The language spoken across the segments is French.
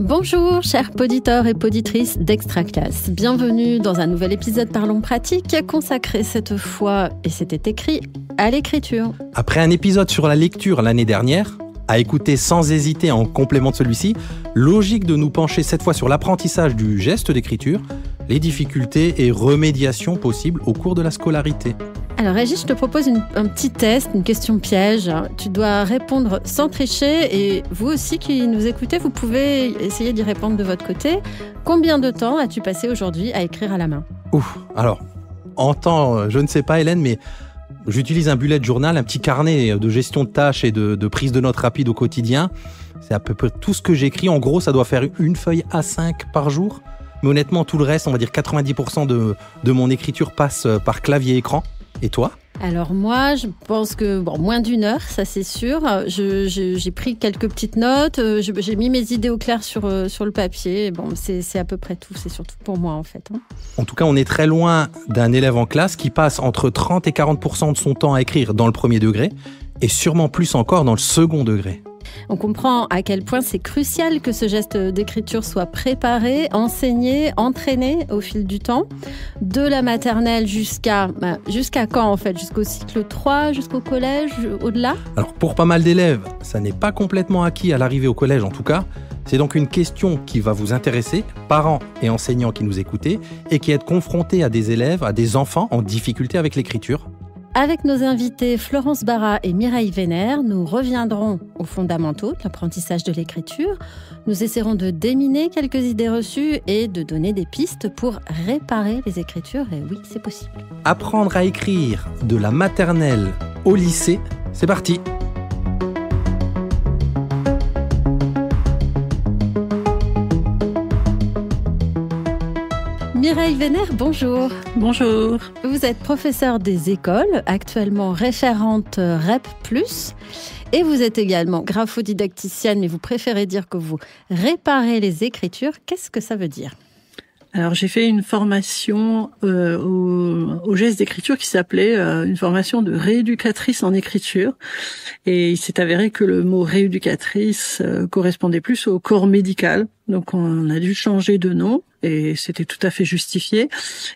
Bonjour, chers poditeurs et poditrices d'Extra Classe. Bienvenue dans un nouvel épisode Parlons Pratique, consacré cette fois, et c'était écrit, à l'écriture. Après un épisode sur la lecture l'année dernière, à écouter sans hésiter en complément de celui-ci, logique de nous pencher cette fois sur l'apprentissage du geste d'écriture, les difficultés et remédiations possibles au cours de la scolarité. Alors Régis, je te propose un petit test, une question piège. Tu dois répondre sans tricher et vous aussi qui nous écoutez, vous pouvez essayer d'y répondre de votre côté. Combien de temps as-tu passé aujourd'hui à écrire à la main ? Alors, en temps, je ne sais pas Hélène, mais j'utilise un bullet journal, un petit carnet de gestion de tâches et de prise de notes rapides au quotidien. C'est à peu près tout ce que j'écris. En gros, ça doit faire une feuille A5 par jour. Mais honnêtement, tout le reste, on va dire 90% de mon écriture passe par clavier-écran. Et toi ? Alors moi, je pense que moins d'une heure, ça c'est sûr. J'ai pris quelques petites notes, j'ai mis mes idées au clair sur le papier. Bon, c'est à peu près tout, c'est surtout pour moi en fait. En tout cas, on est très loin d'un élève en classe qui passe entre 30 et 40% de son temps à écrire dans le premier degré et sûrement plus encore dans le second degré. On comprend à quel point c'est crucial que ce geste d'écriture soit préparé, enseigné, entraîné au fil du temps, de la maternelle jusqu'à quand en fait ? Jusqu'au cycle 3, jusqu'au collège, au-delà ? Alors pour pas mal d'élèves, ça n'est pas complètement acquis à l'arrivée au collège en tout cas. C'est donc une question qui va vous intéresser, parents et enseignants qui nous écoutez, et qui êtes confrontés à des élèves, à des enfants en difficulté avec l'écriture. Avec nos invités Florence Barra et Mireille Vénère, nous reviendrons aux fondamentaux de l'apprentissage de l'écriture. Nous essaierons de déminer quelques idées reçues et de donner des pistes pour réparer les écritures. Et oui, c'est possible. Apprendre à écrire de la maternelle au lycée, c'est parti. Mireille Vénère, bonjour. Bonjour. Vous êtes professeure des écoles, actuellement référente REP+, et vous êtes également graphodidacticienne, mais vous préférez dire que vous réparez les écritures. Qu'est-ce que ça veut dire ? Alors j'ai fait une formation au geste d'écriture qui s'appelait une formation de rééducatrice en écriture, et il s'est avéré que le mot rééducatrice correspondait plus au corps médical, donc on a dû changer de nom et c'était tout à fait justifié,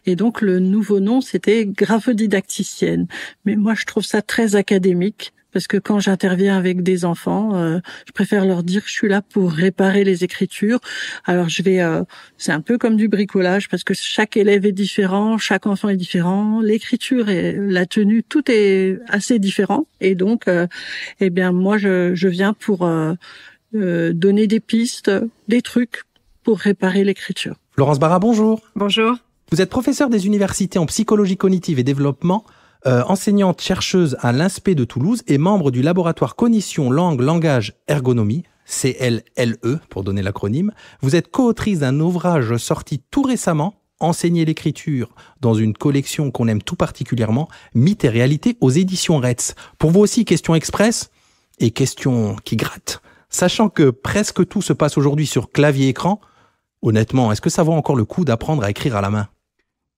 et donc le nouveau nom c'était graphodidacticienne. Mais moi je trouve ça très académique, parce que quand j'interviens avec des enfants, je préfère leur dire que je suis là pour réparer les écritures. Alors c'est un peu comme du bricolage, parce que chaque élève est différent, chaque enfant est différent, l'écriture et la tenue, tout est assez différent. Et donc, moi, je viens pour donner des pistes, des trucs pour réparer l'écriture. Florence Barra, bonjour. Bonjour. Vous êtes professeure des universités en psychologie cognitive et développement, enseignante chercheuse à l'INSPE de Toulouse et membre du laboratoire Cognition, Langue, Langage, Ergonomie, CLLE pour donner l'acronyme. Vous êtes co-autrice d'un ouvrage sorti tout récemment, Enseigner l'écriture, dans une collection qu'on aime tout particulièrement, Mythes et réalité aux éditions Retz. Pour vous aussi, question express et question qui gratte. Sachant que presque tout se passe aujourd'hui sur clavier-écran, honnêtement, est-ce que ça vaut encore le coup d'apprendre à écrire à la main ?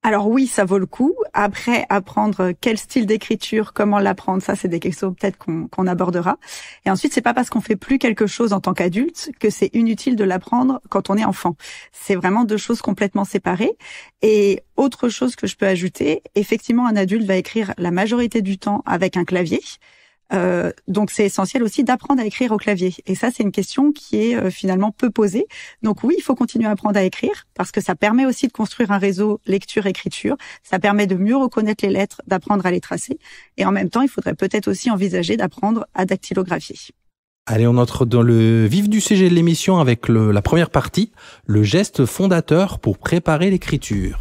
Alors oui, ça vaut le coup. Après, apprendre quel style d'écriture, comment l'apprendre, ça c'est des questions peut-être qu'on abordera. Et ensuite, c'est pas parce qu'on fait plus quelque chose en tant qu'adulte que c'est inutile de l'apprendre quand on est enfant. C'est vraiment deux choses complètement séparées. Et autre chose que je peux ajouter, effectivement, un adulte va écrire la majorité du temps avec un clavier. Donc c'est essentiel aussi d'apprendre à écrire au clavier. Et ça, c'est une question qui est finalement peu posée. Donc oui, il faut continuer à apprendre à écrire parce que ça permet aussi de construire un réseau lecture-écriture. Ça permet de mieux reconnaître les lettres, d'apprendre à les tracer. Et en même temps, il faudrait peut-être aussi envisager d'apprendre à dactylographier. Allez, on entre dans le vif du sujet de l'émission avec la première partie, le geste fondateur pour préparer l'écriture.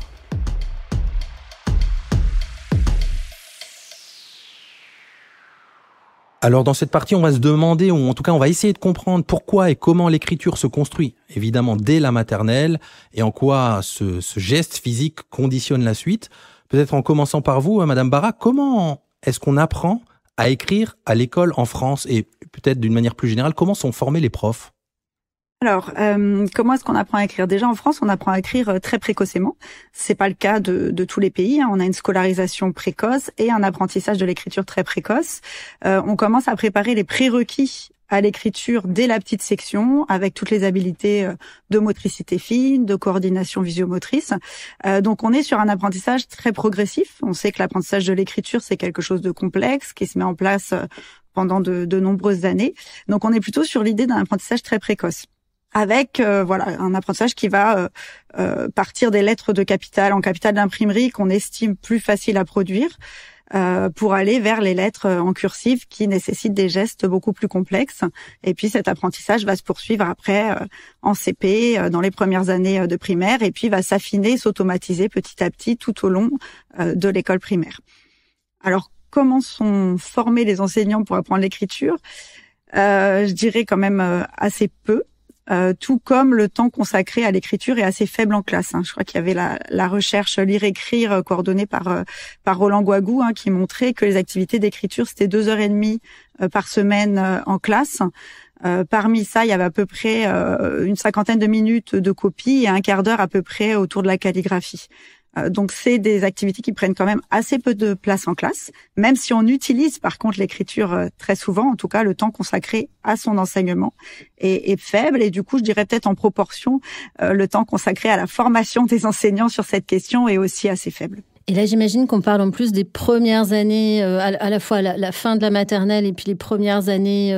Alors dans cette partie, on va se demander, ou en tout cas on va essayer de comprendre pourquoi et comment l'écriture se construit, évidemment dès la maternelle, et en quoi ce geste physique conditionne la suite. Peut-être en commençant par vous, Madame Barra, comment est-ce qu'on apprend à écrire à l'école en France, et peut-être d'une manière plus générale, comment sont formés les profs ? Alors, comment est-ce qu'on apprend à écrire ? Déjà en France, on apprend à écrire très précocement. C'est pas le cas de tous les pays. On a une scolarisation précoce et un apprentissage de l'écriture très précoce. On commence à préparer les prérequis à l'écriture dès la petite section, avec toutes les habiletés de motricité fine, de coordination visio-motrice. Donc on est sur un apprentissage très progressif. On sait que l'apprentissage de l'écriture, c'est quelque chose de complexe qui se met en place pendant de nombreuses années. Donc on est plutôt sur l'idée d'un apprentissage très précoce, avec un apprentissage qui va partir des lettres de capital en capital d'imprimerie qu'on estime plus facile à produire, pour aller vers les lettres en cursive qui nécessitent des gestes beaucoup plus complexes. Et puis cet apprentissage va se poursuivre après en CP, dans les premières années de primaire, et puis va s'affiner, s'automatiser petit à petit tout au long de l'école primaire. Alors, comment sont formés les enseignants pour apprendre l'écriture ? Je dirais quand même assez peu. Tout comme le temps consacré à l'écriture est assez faible en classe. Je crois qu'il y avait la recherche Lire-Écrire coordonnée par Roland Guagou qui montrait que les activités d'écriture, c'était 2h30 par semaine en classe. Parmi ça, il y avait à peu près une 50aine de minutes de copie et un quart d'heure à peu près autour de la calligraphie. Donc c'est des activités qui prennent quand même assez peu de place en classe, même si on utilise par contre l'écriture très souvent. En tout cas, le temps consacré à son enseignement est faible, et du coup je dirais peut-être en proportion le temps consacré à la formation des enseignants sur cette question est aussi assez faible. Et là, j'imagine qu'on parle en plus des premières années, à la fois la fin de la maternelle et puis les premières années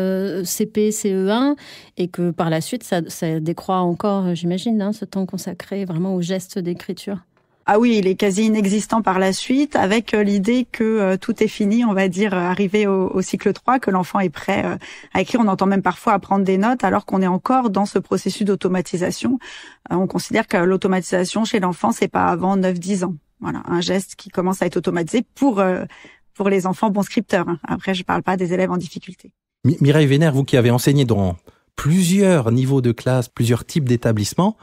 CP, CE1, et que par la suite, ça décroît encore, j'imagine, ce temps consacré vraiment au geste d'écriture. Ah oui, il est quasi inexistant par la suite, avec l'idée que tout est fini, on va dire, arrivé au cycle 3, que l'enfant est prêt à écrire. On entend même parfois à prendre des notes, alors qu'on est encore dans ce processus d'automatisation. On considère que l'automatisation chez l'enfant, c'est pas avant 9-10 ans. Voilà, un geste qui commence à être automatisé pour les enfants bons scripteurs. Après, je parle pas des élèves en difficulté. Mireille Vénère, vous qui avez enseigné dans plusieurs niveaux de classe, plusieurs types d'établissements,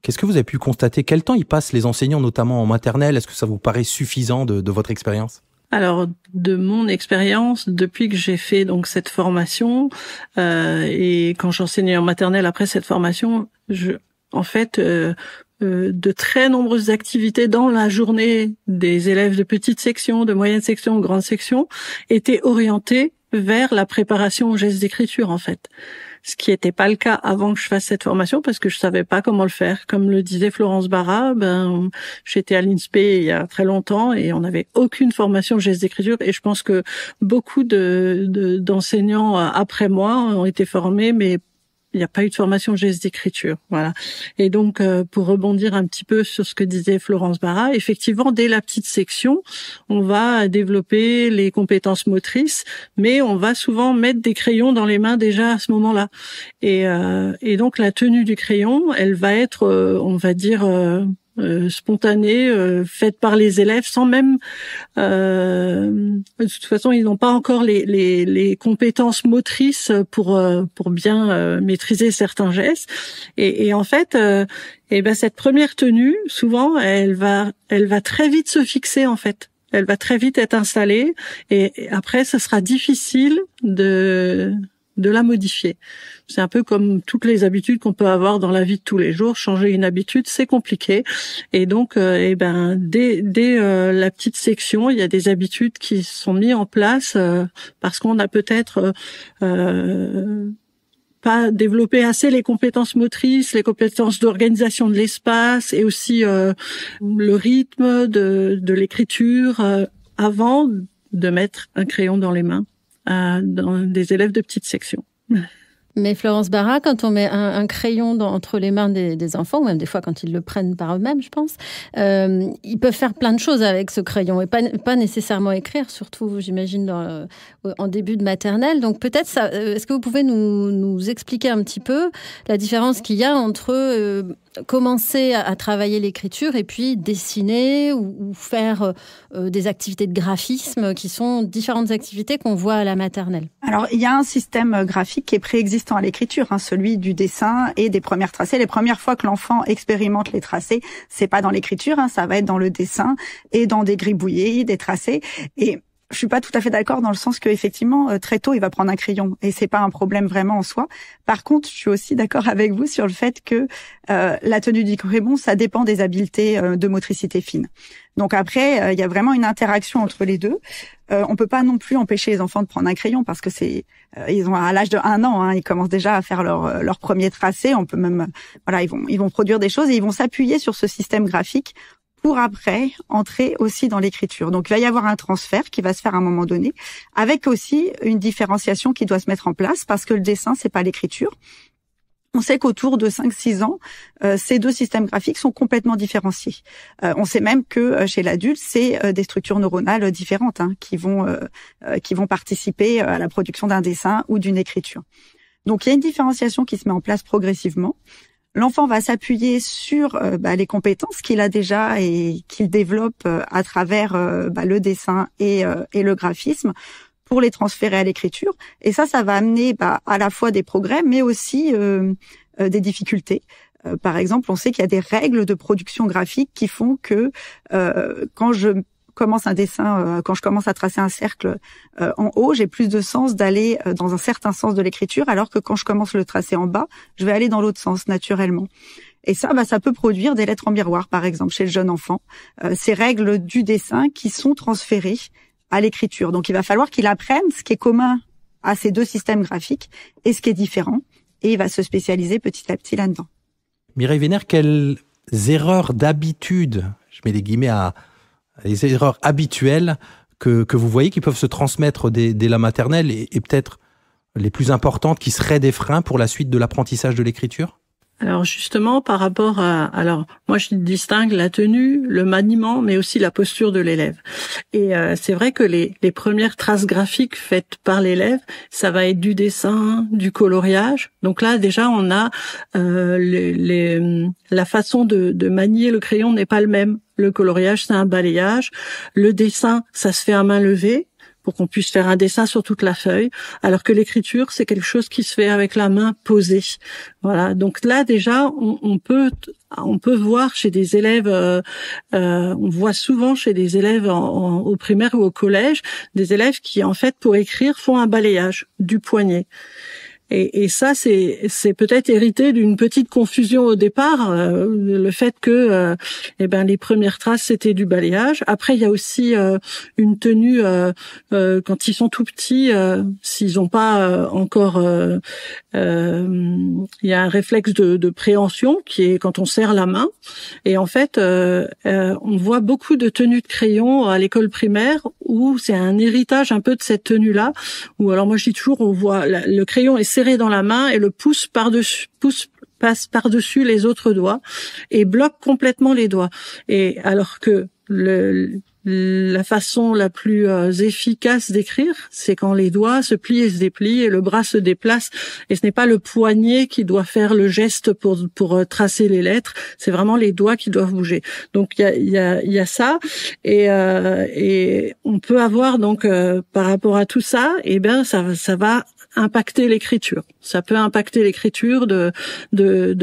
qu'est-ce que vous avez pu constater ? Quel temps y passent les enseignants, notamment en maternelle ? Est-ce que ça vous paraît suffisant de votre expérience ? Alors, de mon expérience, depuis que j'ai fait donc cette formation, et quand j'enseignais en maternelle après cette formation, de très nombreuses activités dans la journée des élèves de petite section, de moyenne section, grande section, étaient orientées vers la préparation aux gestes d'écriture, en fait. Ce qui n'était pas le cas avant que je fasse cette formation, parce que je savais pas comment le faire. Comme le disait Florence Barra, j'étais à l'INSPE il y a très longtemps et on n'avait aucune formation aux gestes d'écriture, et je pense que beaucoup d'enseignants après moi ont été formés, mais il n'y a pas eu de formation geste d'écriture, voilà. Et donc, pour rebondir un petit peu sur ce que disait Florence Barra, effectivement, dès la petite section, on va développer les compétences motrices, mais on va souvent mettre des crayons dans les mains déjà à ce moment-là. Et donc, la tenue du crayon, elle va être, on va dire, spontanée, faite par les élèves, sans même de toute façon ils n'ont pas encore les compétences motrices pour bien maîtriser certains gestes, et en fait cette première tenue, souvent elle va très vite se fixer, en fait. Elle va très vite être installée, et après ce sera difficile de la modifier. C'est un peu comme toutes les habitudes qu'on peut avoir dans la vie de tous les jours. Changer une habitude, c'est compliqué. Et donc, dès la petite section, il y a des habitudes qui sont mises en place parce qu'on a peut-être pas développé assez les compétences motrices, les compétences d'organisation de l'espace, et aussi le rythme de l'écriture avant de mettre un crayon dans les mains dans des élèves de petite section. Mais Florence Barra, quand on met un crayon entre les mains des enfants, ou même des fois quand ils le prennent par eux-mêmes, je pense, ils peuvent faire plein de choses avec ce crayon, et pas nécessairement écrire, surtout, j'imagine, en début de maternelle. Donc peut-être, est-ce que vous pouvez nous expliquer un petit peu la différence qu'il y a entre commencer à travailler l'écriture et puis dessiner ou faire des activités de graphisme, qui sont différentes activités qu'on voit à la maternelle? Alors, il y a un système graphique qui est préexistant à l'écriture, celui du dessin et des premières tracés. Les premières fois que l'enfant expérimente les tracés, c'est pas dans l'écriture, ça va être dans le dessin et dans des gribouillés, des tracés. Et je suis pas tout à fait d'accord dans le sens que effectivement très tôt il va prendre un crayon et c'est pas un problème vraiment en soi. Par contre, je suis aussi d'accord avec vous sur le fait que la tenue du crayon, ça dépend des habiletés de motricité fine. Donc après, il y a vraiment une interaction entre les deux. On peut pas non plus empêcher les enfants de prendre un crayon parce que ils ont à l'âge de 1 an, ils commencent déjà à faire leur premier tracé. On peut même, ils vont produire des choses et ils vont s'appuyer sur ce système graphique pour après entrer aussi dans l'écriture. Donc il va y avoir un transfert qui va se faire à un moment donné, avec aussi une différenciation qui doit se mettre en place parce que le dessin c'est pas l'écriture. On sait qu'autour de 5-6 ans, ces deux systèmes graphiques sont complètement différenciés. On sait même que chez l'adulte, c'est des structures neuronales différentes qui vont participer à la production d'un dessin ou d'une écriture. Donc il y a une différenciation qui se met en place progressivement. L'enfant va s'appuyer sur les compétences qu'il a déjà et qu'il développe à travers le dessin et le graphisme pour les transférer à l'écriture. Et ça va amener à la fois des progrès, mais aussi des difficultés. Par exemple, on sait qu'il y a des règles de production graphique qui font que quand je commence un dessin, quand je commence à tracer un cercle en haut, j'ai plus de sens d'aller dans un certain sens de l'écriture, alors que quand je commence le tracé en bas, je vais aller dans l'autre sens naturellement. Et ça peut produire des lettres en miroir, par exemple, chez le jeune enfant. Ces règles du dessin qui sont transférées à l'écriture. Donc, il va falloir qu'il apprenne ce qui est commun à ces deux systèmes graphiques et ce qui est différent. Et il va se spécialiser petit à petit là-dedans. Mireille Vénère, quelles erreurs d'habitude, je mets des guillemets à les erreurs habituelles que vous voyez qui peuvent se transmettre dès la maternelle et peut-être les plus importantes qui seraient des freins pour la suite de l'apprentissage de l'écriture? Alors justement, par rapport moi je distingue la tenue, le maniement, mais aussi la posture de l'élève. Et c'est vrai que les premières traces graphiques faites par l'élève, ça va être du dessin, du coloriage. Donc là déjà on a la façon de manier le crayon n'est pas le même. Le coloriage c'est un balayage, le dessin ça se fait à main levée, pour qu'on puisse faire un dessin sur toute la feuille, alors que l'écriture, c'est quelque chose qui se fait avec la main posée. Voilà. Donc là, déjà, on peut voir chez des élèves, on voit souvent chez des élèves au primaire ou au collège, des élèves qui, en fait, pour écrire, font un balayage du poignet. Et ça, c'est peut-être hérité d'une petite confusion au départ, le fait que les premières traces c'était du balayage. Après, il y a aussi une tenue quand ils sont tout petits, s'ils n'ont pas encore, il y a un réflexe de préhension qui est quand on serre la main. Et en fait, on voit beaucoup de tenues de crayon à l'école primaire où c'est un héritage un peu de cette tenue-là. Ou alors moi je dis toujours, on voit le crayon est serré dans la main et le pouce passe par-dessus les autres doigts et bloque complètement les doigts. Et alors que la façon la plus efficace d'écrire, c'est quand les doigts se plient et se déplient et le bras se déplace. Et ce n'est pas le poignet qui doit faire le geste pour tracer les lettres, c'est vraiment les doigts qui doivent bouger. Donc il y a ça et on peut avoir donc par rapport à tout ça, ça va impacter l'écriture. Ça peut impacter l'écriture de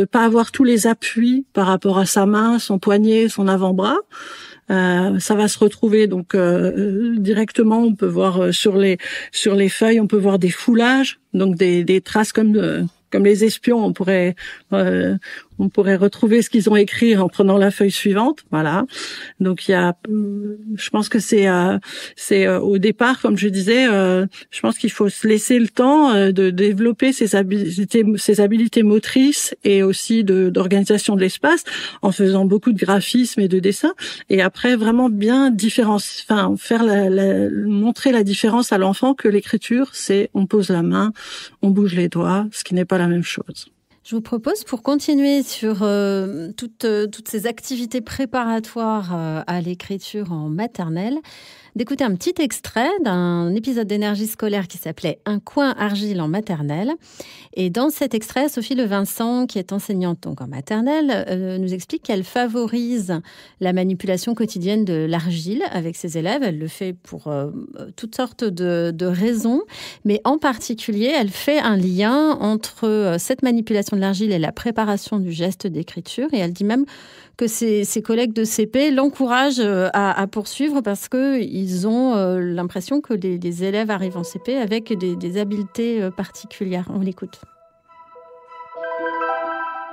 pas avoir tous les appuis par rapport à sa main, son poignet, son avant-bras. Ça va se retrouver donc directement. On peut voir sur les feuilles, on peut voir des foulages, donc des traces comme les espions. On pourrait retrouver ce qu'ils ont écrit en prenant la feuille suivante. Voilà. Donc je pense que c'est au départ, comme je disais, je pense qu'il faut se laisser le temps de développer ses habilités motrices et aussi d'organisation de l'espace en faisant beaucoup de graphisme et de dessin. Et après, vraiment bien montrer la différence à l'enfant que l'écriture, c'est on pose la main, on bouge les doigts, ce qui n'est pas la même chose. Je vous propose, pour continuer sur toutes ces activités préparatoires à l'écriture en maternelle, d'écouter un petit extrait d'un épisode d'énergie scolaire qui s'appelait « Un coin argile en maternelle ». Et dans cet extrait, Sophie Levincent, qui est enseignante donc en maternelle, nous explique qu'elle favorise la manipulation quotidienne de l'argile avec ses élèves. Elle le fait pour toutes sortes de raisons, mais en particulier, elle fait un lien entre cette manipulation de l'argile et la préparation du geste d'écriture. Et elle dit même que ses collègues de CP l'encouragent à poursuivre parce qu'ils ils ont l'impression que les élèves arrivent en CP avec des habiletés particulières. On l'écoute.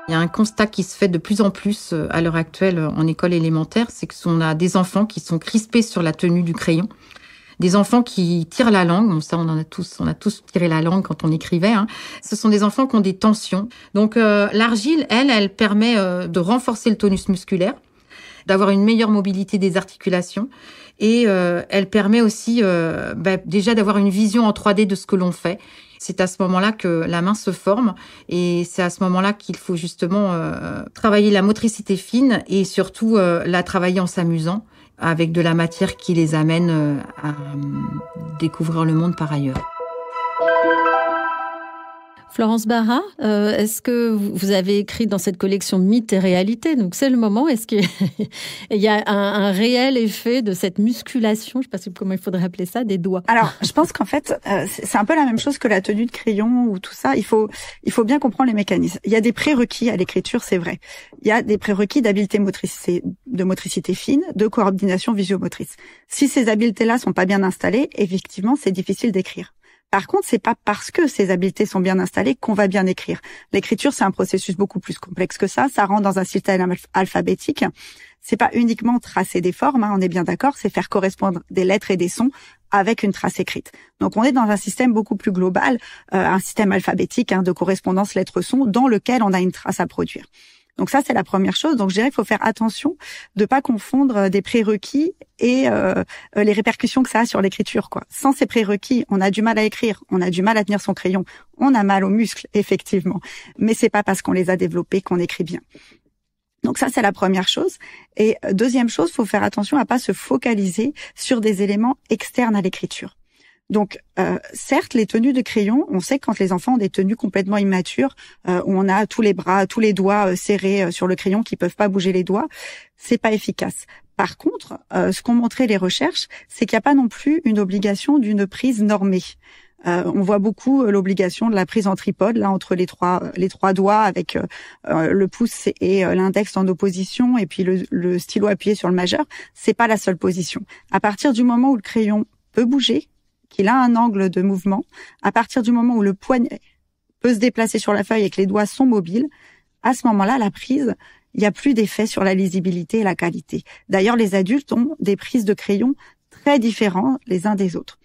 Il y a un constat qui se fait de plus en plus à l'heure actuelle en école élémentaire, c'est qu'on a des enfants qui sont crispés sur la tenue du crayon, des enfants qui tirent la langue. Bon, ça, on a tous tiré la langue quand on écrivait. Ce sont des enfants qui ont des tensions. Donc, l'argile, elle permet de renforcer le tonus musculaire, d'avoir une meilleure mobilité des articulations, et elle permet aussi déjà d'avoir une vision en 3D de ce que l'on fait. C'est à ce moment-là que la main se forme et c'est à ce moment-là qu'il faut justement travailler la motricité fine et surtout la travailler en s'amusant avec de la matière qui les amène à découvrir le monde par ailleurs. Florence Barra, est-ce que vous avez écrit dans cette collection Mythes et réalités, donc c'est le moment, est-ce qu'il y a un réel effet de cette musculation, je ne sais pas comment il faudrait appeler ça, des doigts? Alors, je pense qu'en fait, c'est un peu la même chose que la tenue de crayon ou tout ça. Il faut bien comprendre les mécanismes. Il y a des prérequis à l'écriture, c'est vrai. Il y a des prérequis d'habileté de motricité fine, de coordination visio-motrice. Si ces habiletés-là sont pas bien installées, effectivement, c'est difficile d'écrire. Par contre, c'est pas parce que ces habiletés sont bien installées qu'on va bien écrire. L'écriture, c'est un processus beaucoup plus complexe que ça. Ça rentre dans un système alphabétique. C'est pas uniquement tracer des formes, on est bien d'accord, c'est faire correspondre des lettres et des sons avec une trace écrite. Donc, on est dans un système beaucoup plus global, un système alphabétique de correspondance lettres-sons dans lequel on a une trace à produire. Donc ça, c'est la première chose. Donc je dirais qu'il faut faire attention de pas confondre des prérequis et les répercussions que ça a sur l'écriture, quoi. Sans ces prérequis, on a du mal à écrire, on a du mal à tenir son crayon, on a mal aux muscles, effectivement. Mais c'est pas parce qu'on les a développés qu'on écrit bien. Donc ça, c'est la première chose. Et deuxième chose, faut faire attention à pas se focaliser sur des éléments externes à l'écriture. Donc, certes, les tenues de crayon, on sait que quand les enfants ont des tenues complètement immatures, où on a tous les bras, tous les doigts serrés sur le crayon, qui peuvent pas bouger les doigts, c'est pas efficace. Par contre, ce qu'ont montré les recherches, c'est qu'il n'y a pas non plus une obligation d'une prise normée. On voit beaucoup l'obligation de la prise en tripode, là, entre les trois doigts, avec le pouce et l'index en opposition, et puis le stylo appuyé sur le majeur. C'est pas la seule position. À partir du moment où le crayon peut bouger, qu'il a un angle de mouvement, à partir du moment où le poignet peut se déplacer sur la feuille et que les doigts sont mobiles, à ce moment-là, la prise, il n'y a plus d'effet sur la lisibilité et la qualité. D'ailleurs, les adultes ont des prises de crayon très différentes les uns des autres.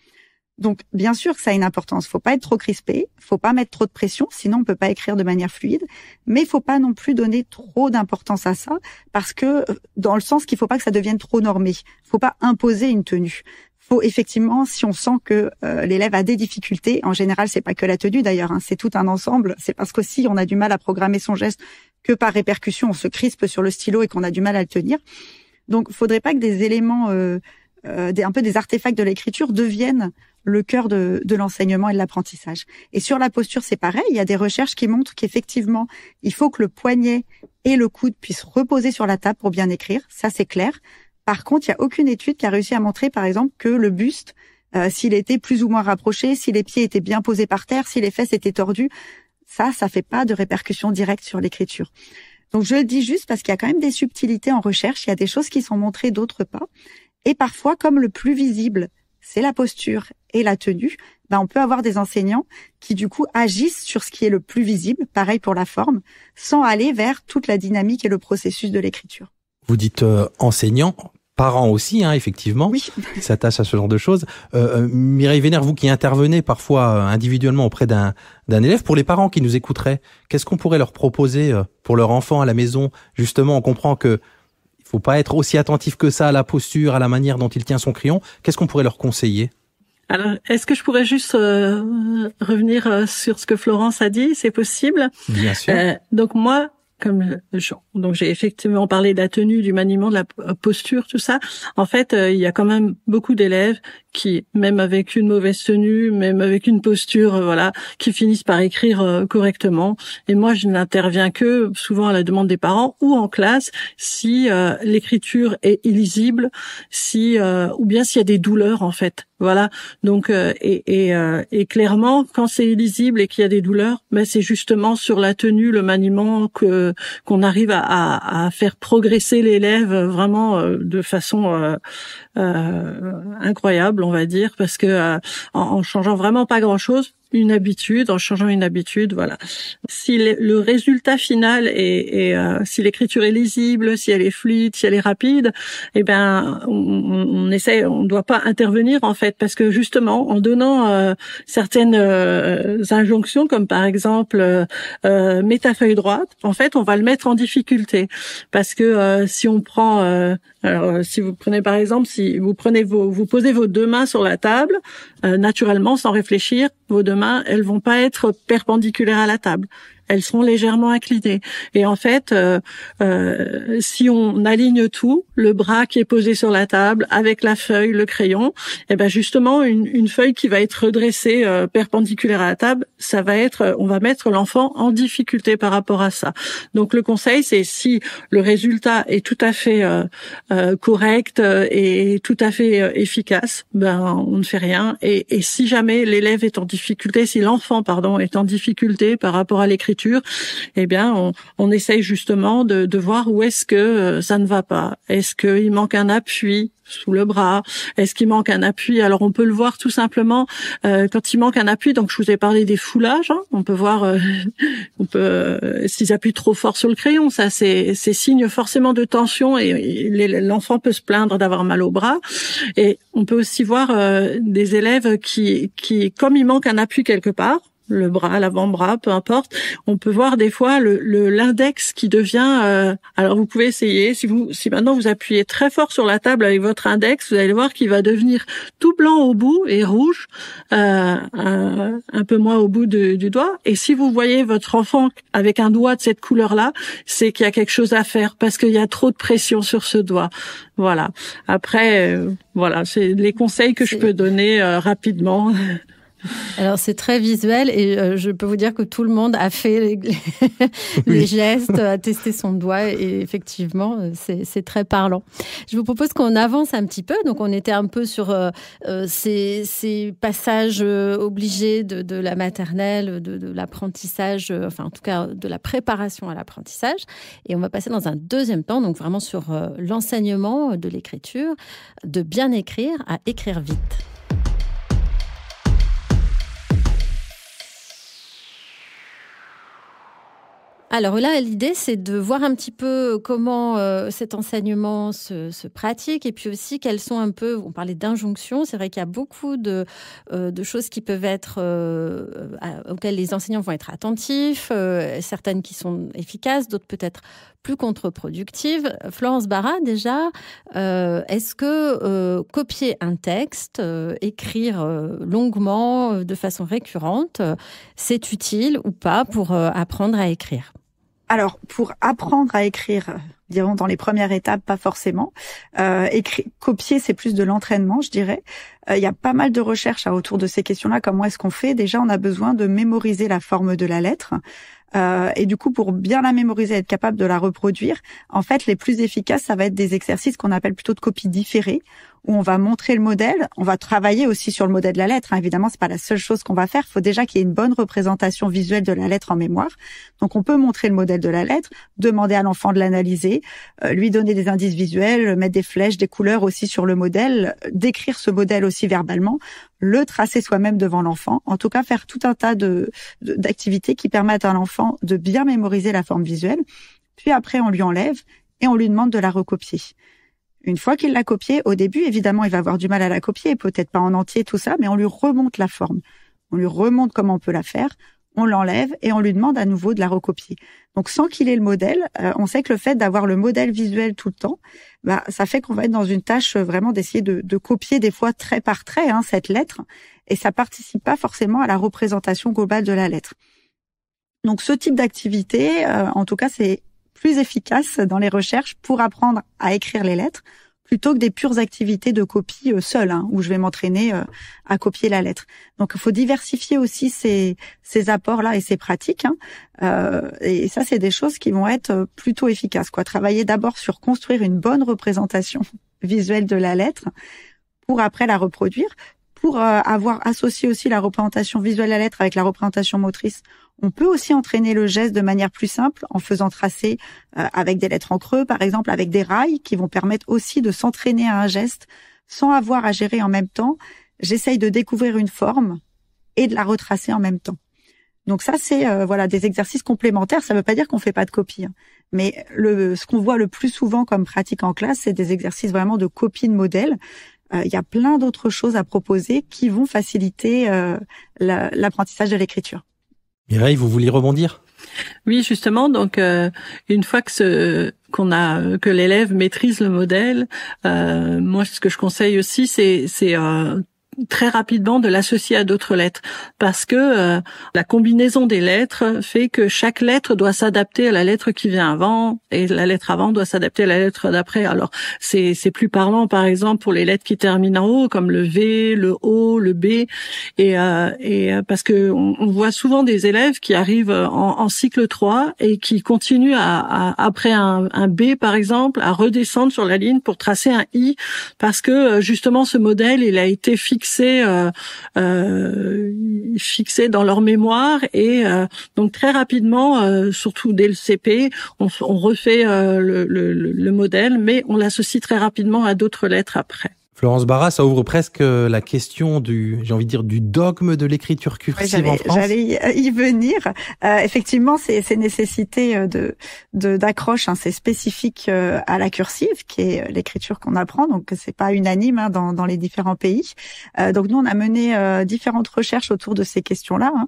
Donc, bien sûr que ça a une importance. Faut pas être trop crispé, faut pas mettre trop de pression, sinon on peut pas écrire de manière fluide. Mais il faut pas non plus donner trop d'importance à ça, parce que, dans le sens qu'il faut pas que ça devienne trop normé. Faut pas imposer une tenue. Faut effectivement, si on sent que l'élève a des difficultés, en général, c'est pas que la tenue d'ailleurs, c'est tout un ensemble. C'est parce qu'aussi on a du mal à programmer son geste que par répercussion, on se crispe sur le stylo et qu'on a du mal à le tenir. Donc, faudrait pas que des éléments, un peu des artefacts de l'écriture deviennent le cœur de l'enseignement et de l'apprentissage. Et sur la posture, c'est pareil. Il y a des recherches qui montrent qu'effectivement, il faut que le poignet et le coude puissent reposer sur la table pour bien écrire. Ça, c'est clair. Par contre, il n'y a aucune étude qui a réussi à montrer, par exemple, que le buste, s'il était plus ou moins rapproché, si les pieds étaient bien posés par terre, si les fesses étaient tordues, ça fait pas de répercussions directes sur l'écriture. Donc, je le dis juste parce qu'il y a quand même des subtilités en recherche. Il y a des choses qui sont montrées, d'autres pas. Et parfois, comme le plus visible, c'est la posture et la tenue, on peut avoir des enseignants qui, du coup, agissent sur ce qui est le plus visible, pareil pour la forme, sans aller vers toute la dynamique et le processus de l'écriture. Vous dites enseignants, parents aussi, effectivement, oui, qui s'attachent à ce genre de choses. Mireille Vénère, vous qui intervenez parfois individuellement auprès d'un élève, pour les parents qui nous écouteraient, qu'est-ce qu'on pourrait leur proposer pour leur enfant à la maison? Justement, on comprend que il faut pas être aussi attentif que ça à la posture, à la manière dont il tient son crayon. Qu'est-ce qu'on pourrait leur conseiller? Alors, est-ce que je pourrais juste revenir sur ce que Florence a dit? C'est possible? Bien sûr. Donc moi, donc j'ai effectivement parlé de la tenue, du maniement, de la posture, tout ça. En fait, il y a quand même beaucoup d'élèves qui, même avec une mauvaise tenue, même avec une posture, qui finissent par écrire correctement. Et moi, je n'interviens que souvent à la demande des parents ou en classe si l'écriture est illisible, ou bien s'il y a des douleurs en fait. Voilà. Donc et clairement, quand c'est illisible et qu'il y a des douleurs, c'est justement sur la tenue, le maniement qu'on arrive à faire progresser l'élève vraiment de façon incroyable, on va dire, parce que en changeant vraiment pas grand-chose, en changeant une habitude, voilà. Si le résultat final est si l'écriture est lisible, si elle est fluide, si elle est rapide, eh ben on essaie, on ne doit pas intervenir en fait, parce que justement en donnant certaines injonctions, comme par exemple mets ta feuille droite, en fait on va le mettre en difficulté, parce que si on prend alors, si vous prenez par exemple, si vous posez vos deux mains sur la table, naturellement, sans réfléchir, vos deux mains, elles vont pas être perpendiculaires à la table. Elles seront légèrement inclinées. Et en fait, si on aligne tout, le bras qui est posé sur la table avec la feuille, le crayon, et ben justement une feuille qui va être redressée perpendiculaire à la table, on va mettre l'enfant en difficulté par rapport à ça. Donc le conseil, c'est si le résultat est tout à fait correct et tout à fait efficace, ben on ne fait rien. Et si jamais l'élève est en difficulté, si l'enfant est en difficulté par rapport à l'écriture, eh bien, on essaye justement de voir où est-ce que ça ne va pas. Est-ce qu'il manque un appui sous le bras? Est-ce qu'il manque un appui? Alors, on peut le voir tout simplement quand il manque un appui. Donc, je vous ai parlé des foulages. Hein. On peut voir, s'ils appuient trop fort sur le crayon, ça, c'est signe forcément de tension et l'enfant peut se plaindre d'avoir mal au bras. Et on peut aussi voir des élèves qui, comme il manque un appui quelque part, le bras, l'avant-bras, peu importe. On peut voir des fois l'index qui devient. Alors vous pouvez essayer. Si maintenant vous appuyez très fort sur la table avec votre index, vous allez voir qu'il va devenir tout blanc au bout et rouge, un peu moins au bout du doigt. Et si vous voyez votre enfant avec un doigt de cette couleur-là, c'est qu'il y a quelque chose à faire parce qu'il y a trop de pression sur ce doigt. Voilà. Après, voilà, c'est les conseils que je peux donner rapidement. Alors, c'est très visuel et je peux vous dire que tout le monde a fait les gestes, a testé son doigt et effectivement, c'est très parlant. Je vous propose qu'on avance un petit peu. Donc, on était un peu sur ces passages obligés de la maternelle, de l'apprentissage, enfin, en tout cas, de la préparation à l'apprentissage. Et on va passer dans un deuxième temps, donc vraiment sur l'enseignement de l'écriture, de bien écrire à écrire vite. Alors là, l'idée, c'est de voir un petit peu comment cet enseignement se pratique et puis aussi quelles sont un peu, on parlait d'injonctions, c'est vrai qu'il y a beaucoup de choses qui peuvent être, auxquelles les enseignants vont être attentifs, certaines qui sont efficaces, d'autres peut-être plus contre-productives. Florence Barra, déjà, est-ce que copier un texte, écrire longuement, de façon récurrente, c'est utile ou pas pour apprendre à écrire ? Alors, pour apprendre à écrire, dirons dans les premières étapes, pas forcément. Copier, c'est plus de l'entraînement, je dirais. Il y a pas mal de recherches autour de ces questions-là. Comment est-ce qu'on fait ? Déjà, on a besoin de mémoriser la forme de la lettre. Et du coup, pour bien la mémoriser, être capable de la reproduire, en fait, les plus efficaces, ça va être des exercices qu'on appelle plutôt de copie différée, où on va montrer le modèle, on va travailler aussi sur le modèle de la lettre. Hein. Évidemment, c'est pas la seule chose qu'on va faire. Il faut déjà qu'il y ait une bonne représentation visuelle de la lettre en mémoire. Donc, on peut montrer le modèle de la lettre, demander à l'enfant de l'analyser, lui donner des indices visuels, mettre des flèches, des couleurs aussi sur le modèle, décrire ce modèle aussi verbalement, le tracer soi-même devant l'enfant. En tout cas, faire tout un tas d'activités qui permettent à l'enfant de bien mémoriser la forme visuelle. Puis après, on lui enlève et on lui demande de la recopier. Une fois qu'il l'a copiée, au début, évidemment, il va avoir du mal à la copier, peut-être pas en entier, tout ça, mais on lui remonte la forme. On lui remonte comment on peut la faire, on l'enlève et on lui demande à nouveau de la recopier. Donc, sans qu'il ait le modèle, on sait que le fait d'avoir le modèle visuel tout le temps, ça fait qu'on va être dans une tâche vraiment d'essayer de copier des fois trait par trait cette lettre, et ça participe pas forcément à la représentation globale de la lettre. Donc, ce type d'activité, en tout cas, c'est plus efficace dans les recherches pour apprendre à écrire les lettres, plutôt que des pures activités de copie seules, où je vais m'entraîner à copier la lettre. Donc, il faut diversifier aussi ces apports-là et ces pratiques. Et ça, c'est des choses qui vont être plutôt efficaces. Travailler d'abord sur construire une bonne représentation visuelle de la lettre pour après la reproduire. Pour avoir associé aussi la représentation visuelle de la lettre avec la représentation motrice, on peut aussi entraîner le geste de manière plus simple en faisant tracer avec des lettres en creux, par exemple, avec des rails qui vont permettre aussi de s'entraîner à un geste sans avoir à gérer en même temps. J'essaye de découvrir une forme et de la retracer en même temps. Donc ça, c'est des exercices complémentaires. Ça ne veut pas dire qu'on fait pas de copie, hein. Mais ce qu'on voit le plus souvent comme pratique en classe, c'est des exercices vraiment de copie de modèle. Il y a plein d'autres choses à proposer qui vont faciliter l'apprentissage de l'écriture. Mireille, vous vouliez rebondir ? Oui, justement. Donc, une fois que l'élève maîtrise le modèle, moi, ce que je conseille aussi, c'est très rapidement de l'associer à d'autres lettres, parce que la combinaison des lettres fait que chaque lettre doit s'adapter à la lettre qui vient avant, et la lettre avant doit s'adapter à la lettre d'après. Alors c'est plus parlant, par exemple, pour les lettres qui terminent en O, comme le V, le O, le B, et parce que on voit souvent des élèves qui arrivent en cycle 3 et qui continuent après un B, par exemple, à redescendre sur la ligne pour tracer un I, parce que justement ce modèle, il a été fixé dans leur mémoire, et donc très rapidement, surtout dès le CP, on refait le modèle, mais on l'associe très rapidement à d'autres lettres après. Florence Barra, ça ouvre presque la question du dogme de l'écriture cursive en France. J'allais y venir. Effectivement, ces nécessités d'accroche, hein, c'est spécifique à la cursive, qui est l'écriture qu'on apprend. Donc, c'est pas unanime, hein, dans les différents pays. Donc, nous, on a mené différentes recherches autour de ces questions-là, hein,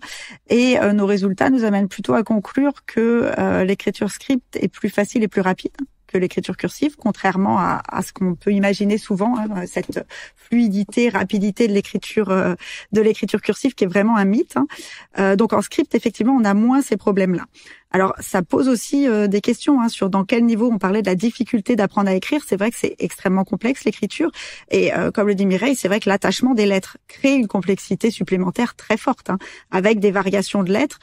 et nos résultats nous amènent plutôt à conclure que l'écriture script est plus facile et plus rapide que l'écriture cursive, contrairement à ce qu'on peut imaginer souvent, hein, cette fluidité, rapidité de l'écriture cursive, qui est vraiment un mythe, hein. Donc en script, effectivement, on a moins ces problèmes-là. Alors ça pose aussi des questions, hein, sur dans quel niveau. On parlait de la difficulté d'apprendre à écrire. C'est vrai que c'est extrêmement complexe, l'écriture, et comme le dit Mireille, c'est vrai que l'attachement des lettres crée une complexité supplémentaire très forte, hein, avec des variations de lettres.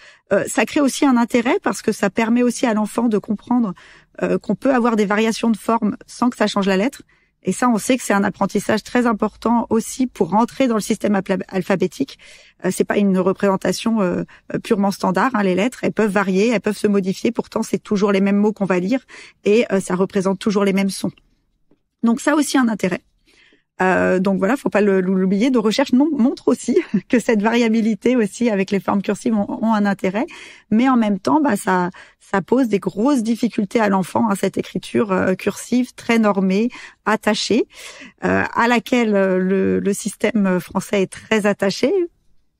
Ça crée aussi un intérêt, parce que ça permet aussi à l'enfant de comprendre qu'on peut avoir des variations de forme sans que ça change la lettre. Et ça, on sait que c'est un apprentissage très important aussi pour rentrer dans le système alphabétique. C'est pas une représentation purement standard, hein, les lettres. Elles peuvent varier, elles peuvent se modifier. Pourtant, c'est toujours les mêmes mots qu'on va lire, et ça représente toujours les mêmes sons. Donc ça a aussi un intérêt. Donc voilà, faut pas l'oublier. Nos recherches montrent aussi que cette variabilité aussi avec les formes cursives ont un intérêt, mais en même temps, ça pose des grosses difficultés à l'enfant, hein, cette écriture cursive très normée, attachée, à laquelle le système français est très attaché.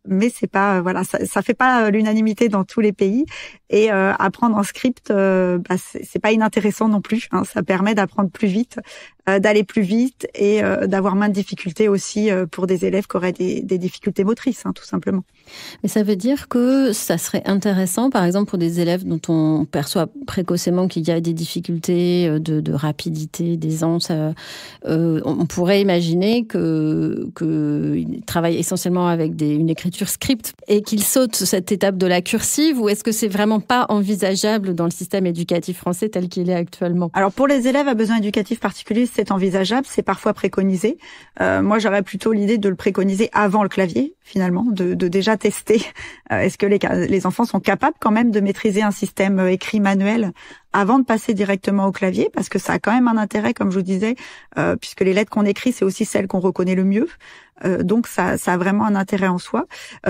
Mais c'est pas, ça fait pas l'unanimité dans tous les pays, et apprendre en script, c'est pas inintéressant non plus, hein. Ça permet d'apprendre plus vite, d'aller plus vite, et d'avoir moins de difficultés aussi pour des élèves qui auraient des difficultés motrices, hein, tout simplement. Mais ça veut dire que ça serait intéressant, par exemple, pour des élèves dont on perçoit précocement qu'il y a des difficultés de rapidité, d'aisance. On pourrait imaginer qu'ils travaillent essentiellement avec une écriture script, et qu'ils sautent cette étape de la cursive, ou est-ce que c'est vraiment pas envisageable dans le système éducatif français tel qu'il est actuellement? Alors pour les élèves à besoins éducatifs particuliers, c'est envisageable, c'est parfois préconisé. Moi, j'aurais plutôt l'idée de le préconiser avant le clavier, finalement, de déjà tester. Est-ce que les enfants sont capables quand même de maîtriser un système écrit manuel avant de passer directement au clavier, parce que ça a quand même un intérêt, comme je vous disais, puisque les lettres qu'on écrit, c'est aussi celles qu'on reconnaît le mieux. Donc ça a vraiment un intérêt en soi.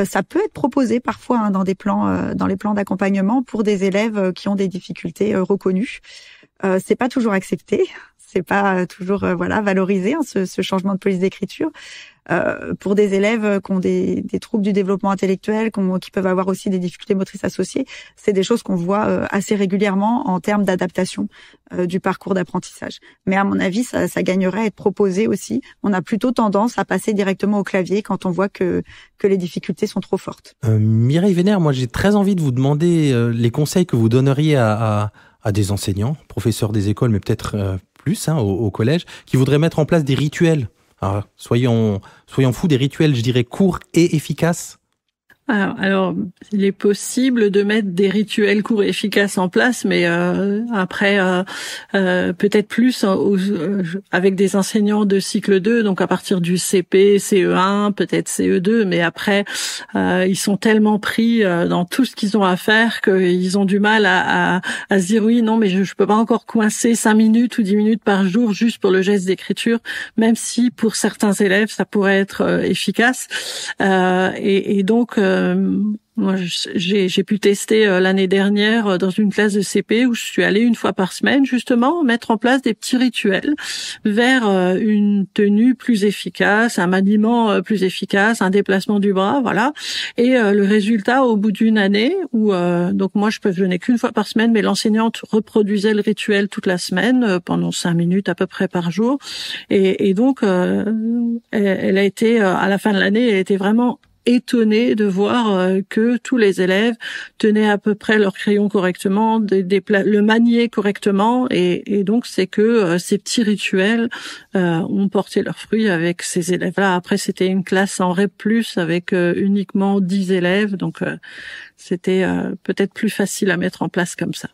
Ça peut être proposé parfois, hein, dans les plans d'accompagnement pour des élèves qui ont des difficultés reconnues. C'est pas toujours accepté, c'est pas toujours valorisé, hein, ce changement de police d'écriture. Pour des élèves qui ont des troubles du développement intellectuel, qui peuvent avoir aussi des difficultés motrices associées, c'est des choses qu'on voit assez régulièrement en termes d'adaptation du parcours d'apprentissage. Mais à mon avis, ça gagnerait à être proposé aussi. On a plutôt tendance à passer directement au clavier quand on voit que les difficultés sont trop fortes. Mireille Vénère, moi j'ai très envie de vous demander les conseils que vous donneriez à des enseignants, professeurs des écoles, mais peut-être plus, hein, au collège, qui voudraient mettre en place des rituels. Alors, soyons fous, des rituels, je dirais, courts et efficaces. Alors, il est possible de mettre des rituels courts et efficaces en place, mais après, peut-être plus avec des enseignants de cycle 2, donc à partir du CP, CE1, peut-être CE2, mais après, ils sont tellement pris dans tout ce qu'ils ont à faire qu'ils ont du mal à se dire oui, non, mais je peux pas encore coincer 5 minutes ou 10 minutes par jour juste pour le geste d'écriture, même si pour certains élèves, ça pourrait être efficace. Et donc, moi, j'ai pu tester l'année dernière dans une classe de CP où je suis allée une fois par semaine, justement, mettre en place des petits rituels vers une tenue plus efficace, un maniement plus efficace, un déplacement du bras, voilà. Et le résultat, au bout d'une année, où donc moi, je venais qu'une fois par semaine, mais l'enseignante reproduisait le rituel toute la semaine pendant 5 minutes à peu près par jour. Et donc, elle a été, à la fin de l'année, elle était vraiment étonnée de voir que tous les élèves tenaient à peu près leur crayon correctement, le maniaient correctement, et donc c'est que ces petits rituels ont porté leurs fruits avec ces élèves-là. Après, c'était une classe en REP+, avec uniquement 10 élèves, donc c'était peut-être plus facile à mettre en place comme ça.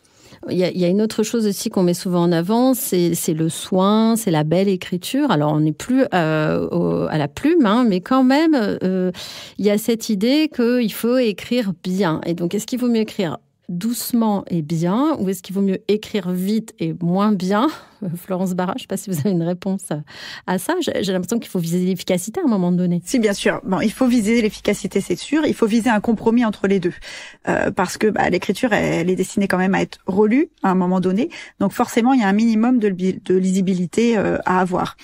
Il y a une autre chose aussi qu'on met souvent en avant, c'est le soin, c'est la belle écriture. Alors, on n'est plus à la plume, hein, mais quand même, il y a cette idée qu'il faut écrire bien. Et donc, est-ce qu'il vaut mieux écrire doucement et bien, ou est-ce qu'il vaut mieux écrire vite et moins bien? Florence Barra, je ne sais pas si vous avez une réponse à ça. J'ai l'impression qu'il faut viser l'efficacité à un moment donné. Si, bien sûr. Bon, il faut viser l'efficacité, c'est sûr. Il faut viser un compromis entre les deux. Parce que l'écriture, elle est destinée quand même à être relue à un moment donné. Donc forcément, il y a un minimum de lisibilité à avoir.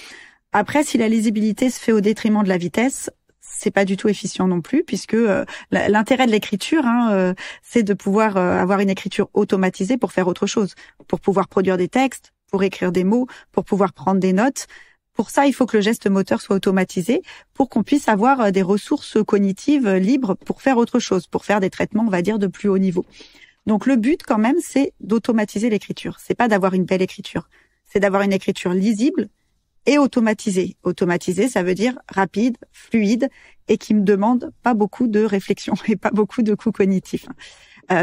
Après, si la lisibilité se fait au détriment de la vitesse, c'est pas du tout efficient non plus, puisque l'intérêt de l'écriture, c'est de pouvoir avoir une écriture automatisée pour faire autre chose, pour pouvoir produire des textes, pour écrire des mots, pour pouvoir prendre des notes. Pour ça, il faut que le geste moteur soit automatisé, pour qu'on puisse avoir des ressources cognitives libres pour faire autre chose, pour faire des traitements, on va dire, de plus haut niveau. Donc le but, quand même, c'est d'automatiser l'écriture. C'est pas d'avoir une belle écriture, c'est d'avoir une écriture lisible et automatisé. Automatisé, ça veut dire rapide, fluide, et qui me demande pas beaucoup de réflexion et pas beaucoup de coûts cognitifs.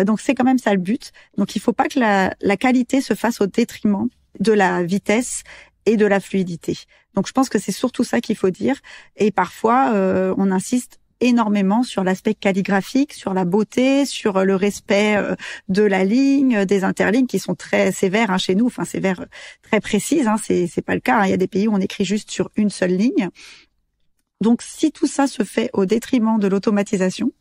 Donc c'est quand même ça le but. Donc il faut pas que la qualité se fasse au détriment de la vitesse et de la fluidité. Donc je pense que c'est surtout ça qu'il faut dire. Et parfois, on insiste énormément sur l'aspect calligraphique, sur la beauté, sur le respect de la ligne, des interlignes qui sont très sévères chez nous, enfin sévères très précises, c'est pas le cas, il y a des pays où on écrit juste sur une seule ligne. Donc si tout ça se fait au détriment de l'automatisation,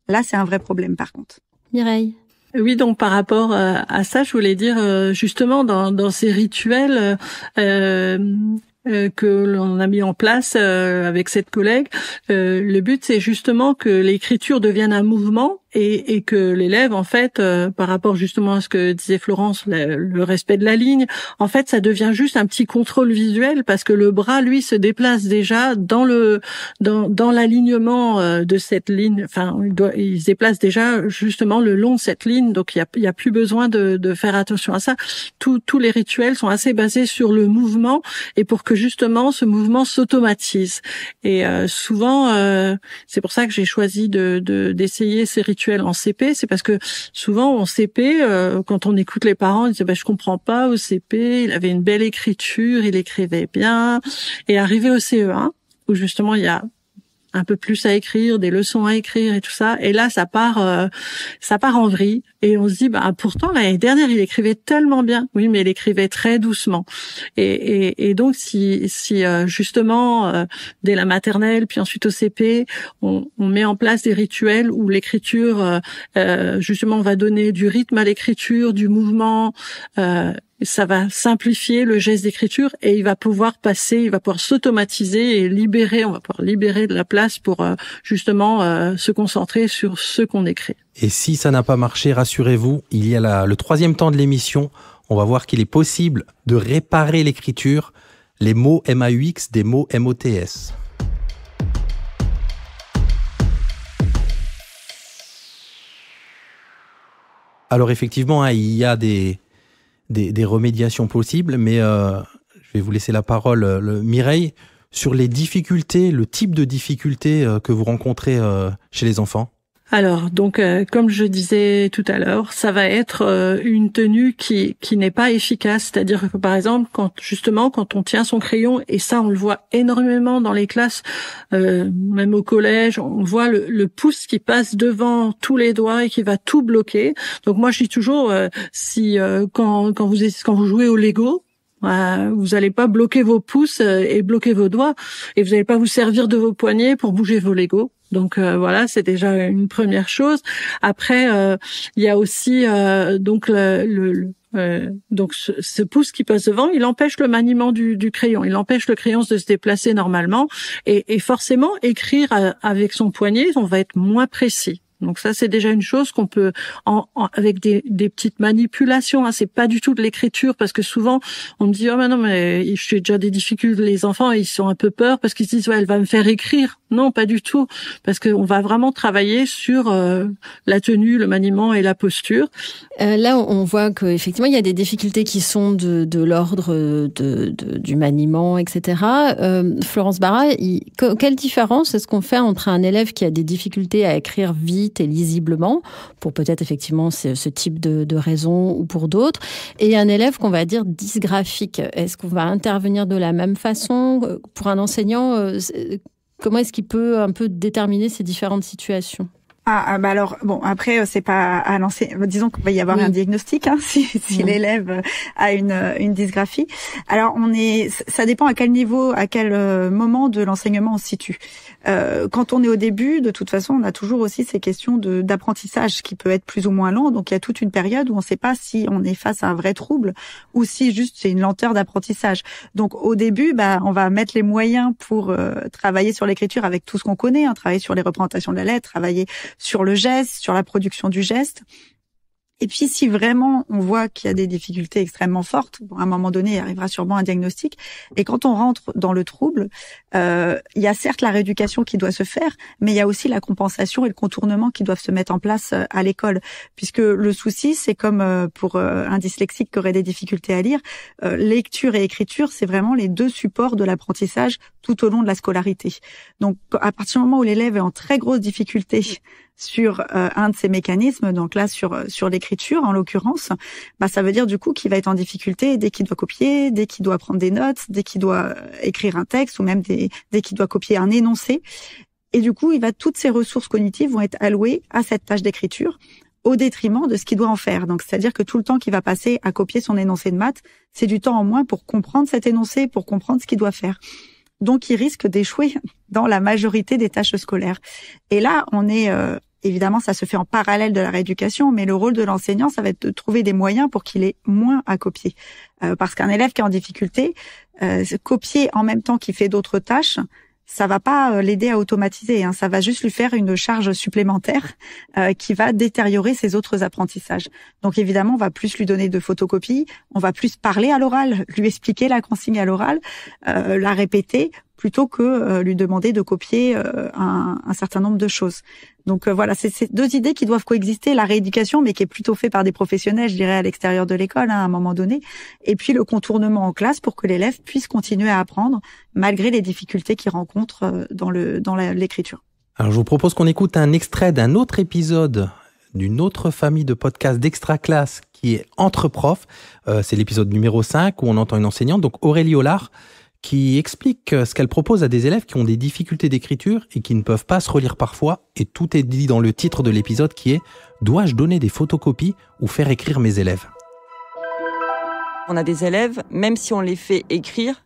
là c'est un vrai problème par contre. Mireille? Oui, donc par rapport à ça, je voulais dire justement dans ces rituels que l'on a mis en place avec cette collègue, le but c'est justement que l'écriture devienne un mouvement et que l'élève, en fait, par rapport justement à ce que disait Florence, le respect de la ligne, en fait, ça devient juste un petit contrôle visuel parce que le bras, lui, se déplace déjà dans l'alignement de cette ligne. Enfin, il se déplace déjà justement le long de cette ligne, donc il y a plus besoin de faire attention à ça. Tous les rituels sont assez basés sur le mouvement et pour que justement ce mouvement s'automatise. Et souvent, c'est pour ça que j'ai choisi d'essayer ces rituels en CP, c'est parce que souvent en CP, quand on écoute les parents, ils disent je comprends pas, au CP, il avait une belle écriture, il écrivait bien, et arrivé au CE1, où justement il y a un peu plus à écrire, des leçons à écrire et tout ça. Et là, ça part en vrille. Et on se dit, pourtant, l'année dernière, il écrivait tellement bien. Oui, mais il écrivait très doucement. Et donc, si justement, dès la maternelle, puis ensuite au CP, on met en place des rituels où l'écriture, justement, va donner du rythme à l'écriture, du mouvement, ça va simplifier le geste d'écriture et il va pouvoir s'automatiser et on va pouvoir libérer de la place pour justement se concentrer sur ce qu'on écrit. Et si ça n'a pas marché, rassurez-vous, il y a le troisième temps de l'émission. On va voir qu'il est possible de réparer l'écriture, les mots MAUX des mots MOTS. Alors effectivement, il y a des remédiations possibles, mais je vais vous laisser la parole, Mireille, sur les difficultés, le type de difficultés que vous rencontrez chez les enfants. Alors, donc, comme je disais tout à l'heure, ça va être une tenue qui n'est pas efficace. C'est-à-dire que, par exemple, quand on tient son crayon, et ça, on le voit énormément dans les classes, même au collège, on voit le pouce qui passe devant tous les doigts et qui va tout bloquer. Donc, moi, je dis toujours, quand vous jouez au Lego, vous n'allez pas bloquer vos pouces et bloquer vos doigts, et vous n'allez pas vous servir de vos poignets pour bouger vos Legos. Donc voilà, c'est déjà une première chose. Après, il y a aussi donc donc ce pouce qui passe devant, il empêche le maniement du crayon, il empêche le crayon de se déplacer normalement, et forcément écrire avec son poignet, on va être moins précis. Donc ça, c'est déjà une chose qu'on peut, avec des petites manipulations. C'est pas du tout de l'écriture, parce que souvent on me dit oh mais non, mais j'ai déjà des difficultés. Les enfants, ils sont un peu peur parce qu'ils se disent ouais, elle va me faire écrire. Non, pas du tout, parce qu'on va vraiment travailler sur la tenue, le maniement et la posture. Là, on voit qu'effectivement, il y a des difficultés qui sont de l'ordre du maniement, etc. Florence Barra, quelle différence est-ce qu'on fait entre un élève qui a des difficultés à écrire vite et lisiblement, pour peut-être effectivement ce type de raison ou pour d'autres, et un élève qu'on va dire dysgraphique? Est-ce qu'on va intervenir de la même façon pour un enseignant? Comment est-ce qu'il peut un peu déterminer ces différentes situations? Bah alors bon, après c'est pas à lancer, disons qu'il va y avoir un diagnostic si l'élève a une dysgraphie. Alors ça dépend à quel niveau, à quel moment de l'enseignement on se situe. Quand on est au début, de toute façon, on a toujours aussi ces questions d'apprentissage qui peut être plus ou moins lent. Donc il y a toute une période où on ne sait pas si on est face à un vrai trouble ou si juste c'est une lenteur d'apprentissage. Donc au début, on va mettre les moyens pour travailler sur l'écriture avec tout ce qu'on connaît, travailler sur les représentations de la lettre, travailler sur le geste, sur la production du geste. Et puis, si vraiment on voit qu'il y a des difficultés extrêmement fortes, à un moment donné, il arrivera sûrement un diagnostic. Et quand on rentre dans le trouble, il y a certes la rééducation qui doit se faire, mais il y a aussi la compensation et le contournement qui doivent se mettre en place à l'école. Puisque le souci, c'est comme pour un dyslexique qui aurait des difficultés à lire, lecture et écriture, c'est vraiment les deux supports de l'apprentissage tout au long de la scolarité. Donc, à partir du moment où l'élève est en très grosse difficulté sur un de ces mécanismes, donc là sur l'écriture en l'occurrence, ça veut dire du coup qu'il va être en difficulté dès qu'il doit copier, dès qu'il doit prendre des notes, dès qu'il doit écrire un texte ou même dès qu'il doit copier un énoncé. Et du coup, toutes ses ressources cognitives vont être allouées à cette tâche d'écriture au détriment de ce qu'il doit en faire. Donc c'est-à-dire que tout le temps qu'il va passer à copier son énoncé de maths, c'est du temps en moins pour comprendre cet énoncé, pour comprendre ce qu'il doit faire. Donc, il risque d'échouer dans la majorité des tâches scolaires. Et là, on est évidemment, ça se fait en parallèle de la rééducation, mais le rôle de l'enseignant, ça va être de trouver des moyens pour qu'il ait moins à copier. Parce qu'un élève qui est en difficulté, copier en même temps qu'il fait d'autres tâches, ça va pas l'aider à automatiser. Ça va juste lui faire une charge supplémentaire qui va détériorer ses autres apprentissages. Donc évidemment, on va plus lui donner de photocopies, on va plus parler à l'oral, lui expliquer la consigne à l'oral, la répéter, plutôt que lui demander de copier un certain nombre de choses. Donc voilà, c'est deux idées qui doivent coexister, la rééducation, mais qui est plutôt fait par des professionnels, je dirais, à l'extérieur de l'école, à un moment donné, et puis le contournement en classe pour que l'élève puisse continuer à apprendre, malgré les difficultés qu'il rencontre dans l'écriture. Alors je vous propose qu'on écoute un extrait d'un autre épisode d'une autre famille de podcasts d'Extra Classe qui est Entre profs. C'est l'épisode numéro 5 où on entend une enseignante, donc Aurélie Hollard, qui explique ce qu'elle propose à des élèves qui ont des difficultés d'écriture et qui ne peuvent pas se relire parfois. Et tout est dit dans le titre de l'épisode qui est « Dois-je donner des photocopies ou faire écrire mes élèves ?» On a des élèves, même si on les fait écrire,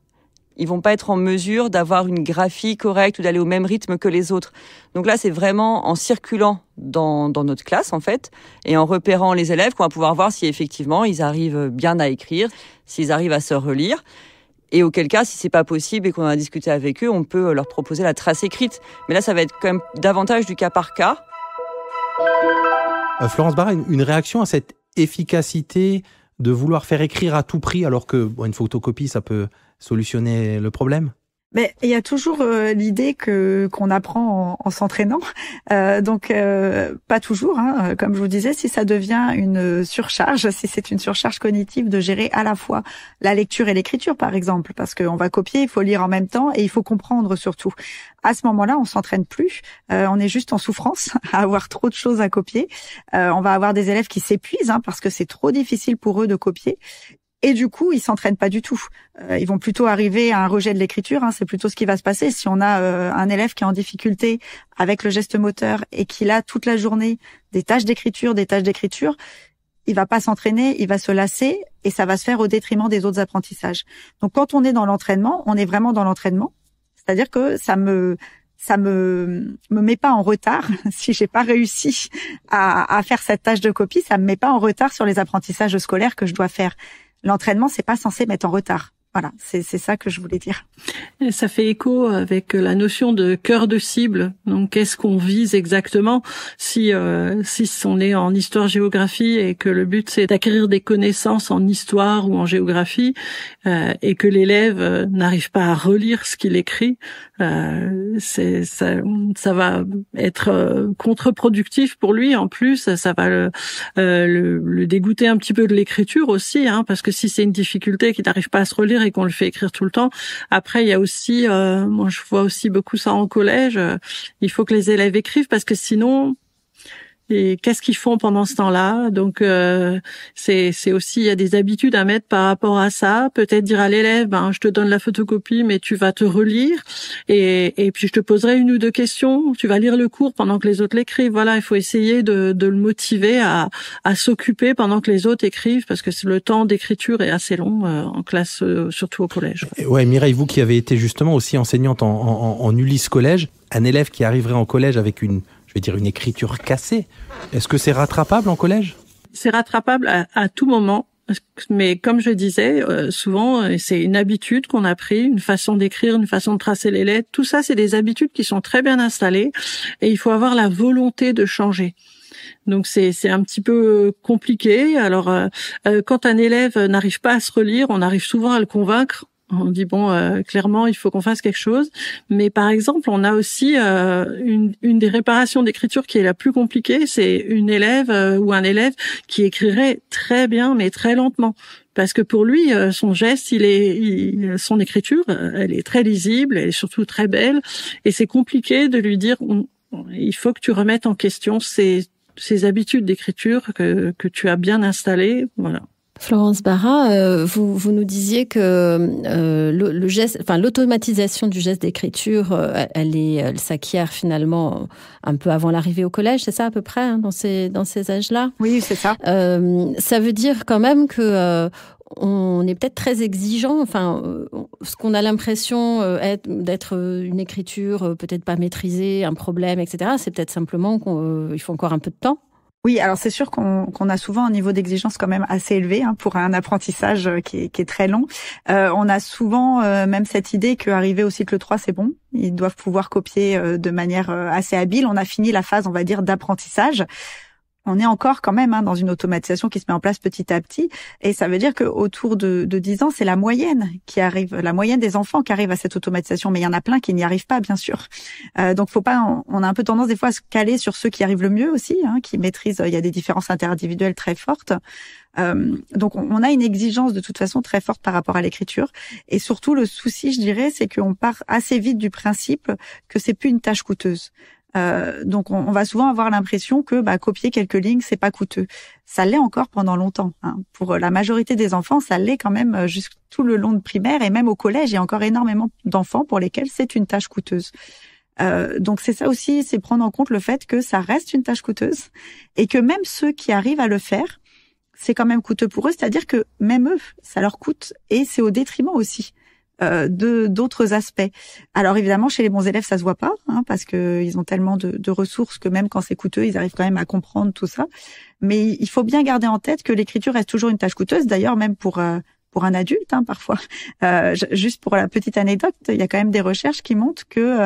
ils vont pas être en mesure d'avoir une graphie correcte ou d'aller au même rythme que les autres. Donc là, c'est vraiment en circulant dans notre classe, en fait, et en repérant les élèves qu'on va pouvoir voir si effectivement ils arrivent bien à écrire, s'ils arrivent à se relire. Et auquel cas, si c'est pas possible et qu'on a discuté avec eux, on peut leur proposer la trace écrite. Mais là, ça va être quand même davantage du cas par cas. Florence Barra, une réaction à cette efficacité de vouloir faire écrire à tout prix alors que une photocopie, ça peut solutionner le problème? Mais il y a toujours l'idée qu'on apprend en s'entraînant, donc pas toujours. Hein. Comme je vous disais, si ça devient une surcharge, si c'est une surcharge cognitive de gérer à la fois la lecture et l'écriture, par exemple, parce qu'on va copier, il faut lire en même temps et il faut comprendre surtout. À ce moment-là, on s'entraîne plus, on est juste en souffrance à avoir trop de choses à copier. On va avoir des élèves qui s'épuisent parce que c'est trop difficile pour eux de copier. Et du coup, ils s'entraînent pas du tout. Ils vont plutôt arriver à un rejet de l'écriture. C'est plutôt ce qui va se passer. Si on a un élève qui est en difficulté avec le geste moteur et qu'il a toute la journée des tâches d'écriture, il va pas s'entraîner, il va se lasser et ça va se faire au détriment des autres apprentissages. Donc, quand on est dans l'entraînement, on est vraiment dans l'entraînement. C'est-à-dire que ça me met pas en retard. Si j'ai pas réussi à faire cette tâche de copie, ça me met pas en retard sur les apprentissages scolaires que je dois faire. L'entraînement, c'est pas censé mettre en retard. Voilà, c'est ça que je voulais dire. Et ça fait écho avec la notion de cœur de cible. Donc, qu'est-ce qu'on vise exactement si on est en histoire-géographie et que le but c'est d'acquérir des connaissances en histoire ou en géographie et que l'élève n'arrive pas à relire ce qu'il écrit, ça va être contre-productif pour lui. En plus, ça va le dégoûter un petit peu de l'écriture aussi, parce que si c'est une difficulté qu'il n'arrive pas à se relire et qu'on le fait écrire tout le temps. Après, il y a aussi, moi je vois aussi beaucoup ça en collège, il faut que les élèves écrivent parce que sinon, et qu'est-ce qu'ils font pendant ce temps-là? Donc c'est aussi, il y a des habitudes à mettre par rapport à ça. Peut-être dire à l'élève, je te donne la photocopie, mais tu vas te relire et puis je te poserai une ou deux questions. Tu vas lire le cours pendant que les autres l'écrivent. Voilà, il faut essayer de le motiver à s'occuper pendant que les autres écrivent parce que le temps d'écriture est assez long en classe, surtout au collège. Ouais, Mireille, vous qui avez été justement aussi enseignante en Ulysse Collège, un élève qui arriverait en collège avec une écriture cassée. Est-ce que c'est rattrapable en collège? C'est rattrapable à tout moment. Mais comme je disais, souvent, c'est une habitude qu'on a pris, une façon d'écrire, une façon de tracer les lettres. Tout ça, c'est des habitudes qui sont très bien installées et il faut avoir la volonté de changer. Donc c'est un petit peu compliqué. Alors quand un élève n'arrive pas à se relire, on arrive souvent à le convaincre. On dit clairement il faut qu'on fasse quelque chose, mais par exemple on a aussi une des réparations d'écriture qui est la plus compliquée, c'est une élève ou un élève qui écrirait très bien mais très lentement. Parce que pour lui, son geste, son écriture, elle est très lisible, elle est surtout très belle, et c'est compliqué de lui dire il faut que tu remettes en question ces habitudes d'écriture que tu as bien installées, voilà. Florence Barra, vous nous disiez que le geste, l'automatisation du geste d'écriture, elle s'acquiert finalement un peu avant l'arrivée au collège, c'est ça à peu près dans ces âges-là? Oui, c'est ça. Ça veut dire quand même que on est peut-être très exigeant. Ce qu'on a l'impression d'être une écriture peut-être pas maîtrisée, un problème, etc. C'est peut-être simplement qu'il faut encore un peu de temps. Oui, alors c'est sûr qu'on a souvent un niveau d'exigence quand même assez élevé pour un apprentissage qui est très long. On a souvent même cette idée qu'arriver au cycle 3, c'est bon. Ils doivent pouvoir copier de manière assez habile. On a fini la phase, on va dire, d'apprentissage. On est encore quand même dans une automatisation qui se met en place petit à petit. Et ça veut dire qu'autour de 10 ans, c'est la moyenne qui arrive, la moyenne des enfants qui arrivent à cette automatisation. Mais il y en a plein qui n'y arrivent pas, bien sûr. Donc on a un peu tendance des fois à se caler sur ceux qui arrivent le mieux aussi, qui maîtrisent. Il y a des différences interindividuelles très fortes. Donc on a une exigence de toute façon très forte par rapport à l'écriture. Et surtout, le souci, je dirais, c'est qu'on part assez vite du principe que c'est plus une tâche coûteuse. Donc on va souvent avoir l'impression que copier quelques lignes, c'est pas coûteux. Ça l'est encore pendant longtemps. Pour la majorité des enfants, ça l'est quand même jusqu'à tout le long de primaire et même au collège. Il y a encore énormément d'enfants pour lesquels c'est une tâche coûteuse. Donc c'est ça aussi, c'est prendre en compte le fait que ça reste une tâche coûteuse et que même ceux qui arrivent à le faire, c'est quand même coûteux pour eux. C'est-à-dire que même eux, ça leur coûte et c'est au détriment aussi d'autres aspects. Alors évidemment, chez les bons élèves, ça se voit pas, parce que ils ont tellement de ressources que même quand c'est coûteux, ils arrivent quand même à comprendre tout ça. Mais il faut bien garder en tête que l'écriture reste toujours une tâche coûteuse. D'ailleurs, même pour un adulte, parfois. Juste pour la petite anecdote, il y a quand même des recherches qui montrent que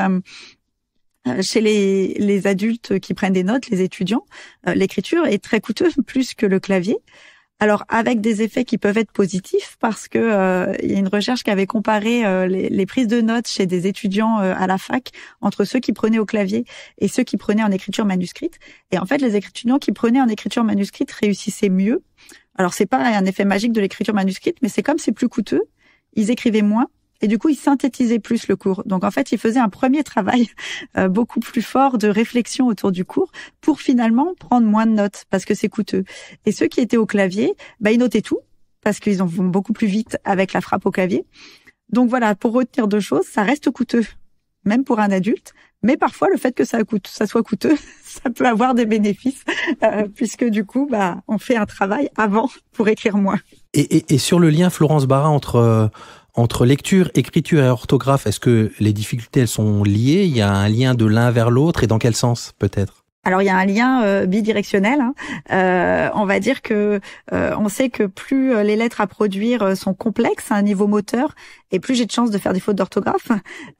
chez les adultes qui prennent des notes, les étudiants, l'écriture est très coûteuse, plus que le clavier. Alors avec des effets qui peuvent être positifs parce que il y a une recherche qui avait comparé les prises de notes chez des étudiants à la fac entre ceux qui prenaient au clavier et ceux qui prenaient en écriture manuscrite. Et en fait, les étudiants qui prenaient en écriture manuscrite réussissaient mieux. Alors c'est pas un effet magique de l'écriture manuscrite, mais c'est comme c'est plus coûteux, ils écrivaient moins. Et du coup, ils synthétisaient plus le cours. Donc, en fait, ils faisaient un premier travail beaucoup plus fort de réflexion autour du cours pour finalement prendre moins de notes parce que c'est coûteux. Et ceux qui étaient au clavier, ils notaient tout parce qu'ils vont beaucoup plus vite avec la frappe au clavier. Donc voilà, pour retenir deux choses, ça reste coûteux, même pour un adulte. Mais parfois, le fait que ça soit coûteux, ça peut avoir des bénéfices puisque du coup, on fait un travail avant pour écrire moins. Et sur le lien, Florence Barra, entre lecture, écriture et orthographe, est-ce que les difficultés, elles sont liées? Il y a un lien de l'un vers l'autre et dans quel sens, peut-être? Alors il y a un lien bidirectionnel. On va dire que on sait que plus les lettres à produire sont complexes à un niveau moteur, et plus j'ai de chances de faire des fautes d'orthographe.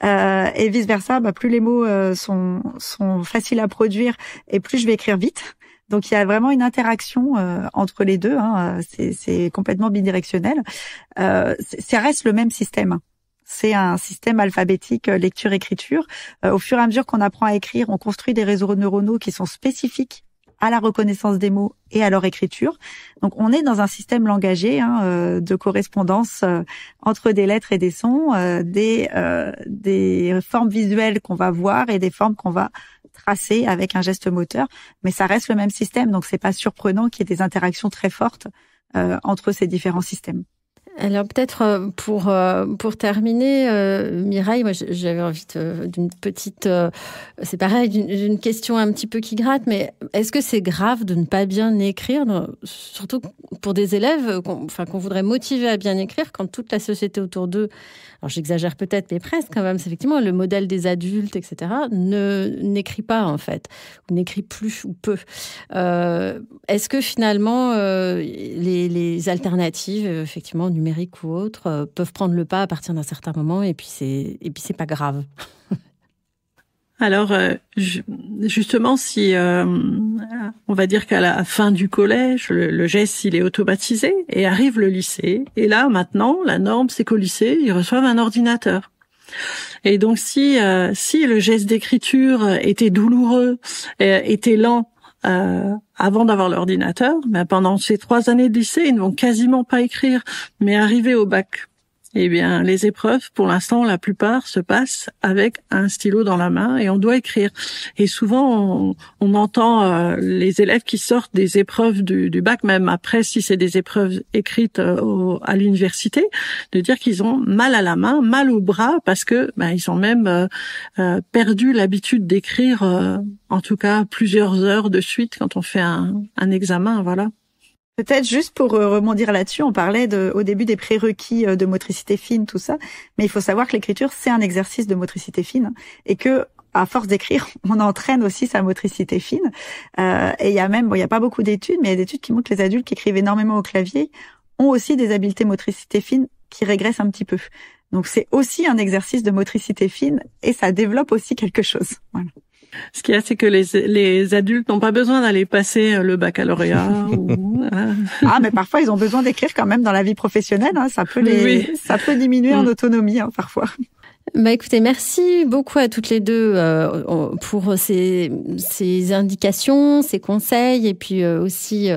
Et vice versa, plus les mots sont faciles à produire, et plus je vais écrire vite. Donc il y a vraiment une interaction entre les deux. C'est complètement bidirectionnel. Ça reste le même système. C'est un système alphabétique lecture-écriture. Au fur et à mesure qu'on apprend à écrire, on construit des réseaux neuronaux qui sont spécifiques à la reconnaissance des mots et à leur écriture. Donc on est dans un système langagier de correspondance entre des lettres et des sons, des formes visuelles qu'on va voir et des formes qu'on va tracer avec un geste moteur. Mais ça reste le même système, donc c'est pas surprenant qu'il y ait des interactions très fortes entre ces différents systèmes. Alors peut-être pour terminer, Mireille, moi j'avais envie d'une petite, c'est pareil, d'une question un petit peu qui gratte, mais est-ce que c'est grave de ne pas bien écrire, surtout pour des élèves qu'on voudrait motiver à bien écrire quand toute la société autour d'eux, alors j'exagère peut-être, mais presque quand même, c'est effectivement le modèle des adultes, etc., n'écrit pas en fait, ou n'écrit plus ou peu. Est-ce que finalement les alternatives, effectivement numériques ou autres, peuvent prendre le pas à partir d'un certain moment et puis c'est pas grave? Alors, justement, si on va dire qu'à la fin du collège, le geste, il est automatisé et arrive le lycée. Et là, maintenant, la norme, c'est qu'au lycée, ils reçoivent un ordinateur. Et donc, si le geste d'écriture était douloureux, était lent, avant d'avoir l'ordinateur, pendant ces 3 années de lycée, ils ne vont quasiment pas écrire. Mais arrivé au bac, eh bien, les épreuves, pour l'instant, la plupart se passent avec un stylo dans la main et on doit écrire. Et souvent, on entend les élèves qui sortent des épreuves du bac, même après, si c'est des épreuves écrites à l'université, de dire qu'ils ont mal à la main, mal au bras, parce que ils ont même perdu l'habitude d'écrire, en tout cas, plusieurs heures de suite quand on fait un examen, voilà. Peut-être juste pour rebondir là-dessus, on parlait au début des prérequis de motricité fine, tout ça, mais il faut savoir que l'écriture, c'est un exercice de motricité fine et que à force d'écrire, on entraîne aussi sa motricité fine. Et il y a même, il y a pas beaucoup d'études, mais il y a des études qui montrent que les adultes qui écrivent énormément au clavier ont aussi des habiletés motricité fine qui régressent un petit peu. Donc c'est aussi un exercice de motricité fine et ça développe aussi quelque chose. Voilà. Ce qu'il y a, c'est que les adultes n'ont pas besoin d'aller passer le baccalauréat. Mais parfois ils ont besoin d'écrire quand même dans la vie professionnelle. Ça peut ça peut diminuer en autonomie parfois. Écoutez, merci beaucoup à toutes les deux pour ces indications, ces conseils, et puis aussi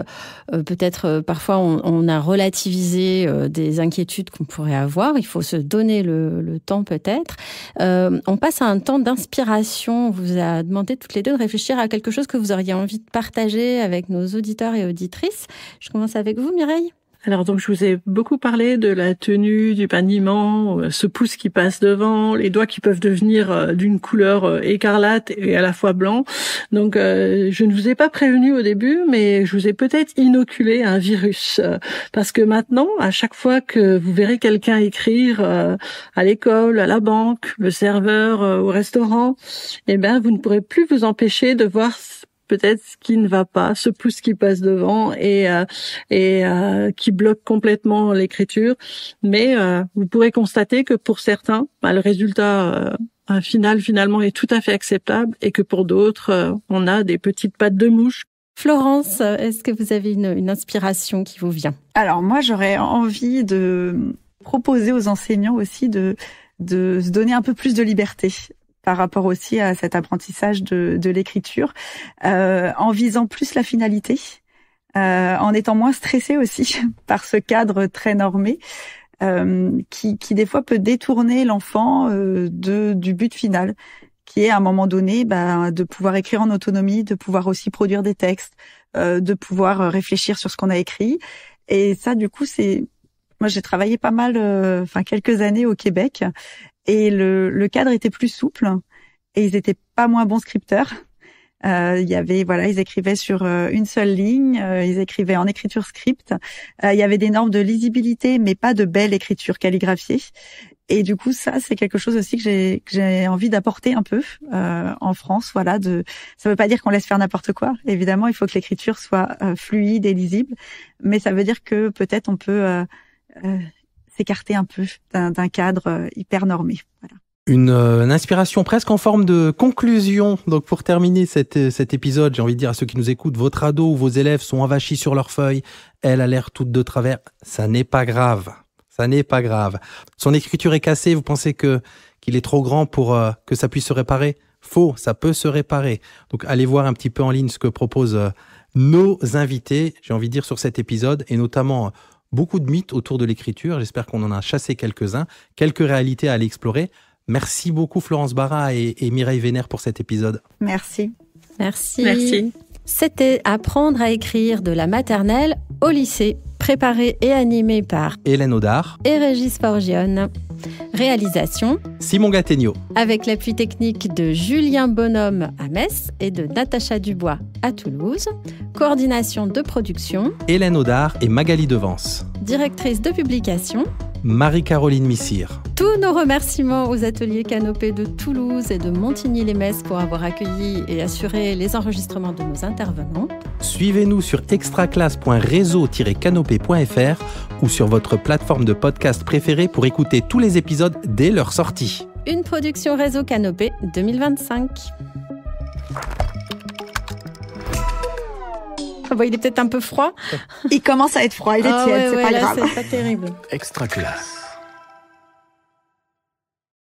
peut-être parfois on a relativisé des inquiétudes qu'on pourrait avoir. Il faut se donner le temps peut-être. On passe à un temps d'inspiration. On vous a demandé toutes les deux de réfléchir à quelque chose que vous auriez envie de partager avec nos auditeurs et auditrices. Je commence avec vous, Mireille. Alors donc je vous ai beaucoup parlé de la tenue, du maniement, ce pouce qui passe devant, les doigts qui peuvent devenir d'une couleur écarlate et à la fois blanc. Donc je ne vous ai pas prévenu au début, mais je vous ai peut-être inoculé un virus. Parce que maintenant, à chaque fois que vous verrez quelqu'un écrire à l'école, à la banque, le serveur au restaurant, vous ne pourrez plus vous empêcher de voir peut-être ce qui ne va pas, ce pouce qui passe devant et qui bloque complètement l'écriture. Mais vous pourrez constater que pour certains, le résultat final finalement est tout à fait acceptable et que pour d'autres, on a des petites pattes de mouche Florence, est-ce que vous avez une inspiration qui vous vient? Alors moi, j'aurais envie de proposer aux enseignants aussi de se donner un peu plus de liberté par rapport aussi à cet apprentissage de l'écriture, en visant plus la finalité, en étant moins stressé aussi par ce cadre très normé, qui des fois peut détourner l'enfant du but final, qui est à un moment donné de pouvoir écrire en autonomie, de pouvoir aussi produire des textes, de pouvoir réfléchir sur ce qu'on a écrit. Et ça, du coup, moi j'ai travaillé pas mal, quelques années au Québec, et le cadre était plus souple, et ils étaient pas moins bons scripteurs. Ils écrivaient sur une seule ligne, ils écrivaient en écriture script. Il y avait des normes de lisibilité, mais pas de belle écriture calligraphiée. Et du coup, ça, c'est quelque chose aussi que j'ai envie d'apporter un peu en France. Voilà, ça veut pas dire qu'on laisse faire n'importe quoi. Évidemment, il faut que l'écriture soit fluide et lisible, mais ça veut dire que peut-être on peut s'écarter un peu d'un cadre hyper normé. Voilà. Une inspiration presque en forme de conclusion. Donc pour terminer cet épisode, j'ai envie de dire à ceux qui nous écoutent, votre ado ou vos élèves sont envahis sur leurs feuilles, elle a l'air toute de travers, ça n'est pas grave. Ça n'est pas grave. Son écriture est cassée, vous pensez qu'il est trop grand pour que ça puisse se réparer? Faux, ça peut se réparer. Donc allez voir un petit peu en ligne ce que proposent nos invités, j'ai envie de dire, sur cet épisode, et notamment beaucoup de mythes autour de l'écriture. J'espère qu'on en a chassé quelques-uns, quelques réalités à aller explorer. Merci beaucoup Florence Barra et Mireille Vénère pour cet épisode. Merci. Merci. C'était Apprendre à écrire de la maternelle au lycée, préparé et animé par Hélène Audard et Régis Forgione. Réalisation Simon Gattegno. Avec l'appui technique de Julien Bonhomme à Metz et de Natacha Dubois à Toulouse. Coordination de production Hélène Audard et Magali Devance. Directrice de publication Marie-Caroline Missire. Tous nos remerciements aux ateliers Canopé de Toulouse et de Montigny-les-Metz pour avoir accueilli et assuré les enregistrements de nos intervenants. Suivez-nous sur extraclasse.réseau-canopé.fr ou sur votre plateforme de podcast préférée pour écouter tous les épisodes dès leur sortie. Une production Réseau Canopé 2025. Il est peut-être un peu froid. Il commence à être froid, il est tiède, c'est pas grave. C'est pas terrible. Extraclasse.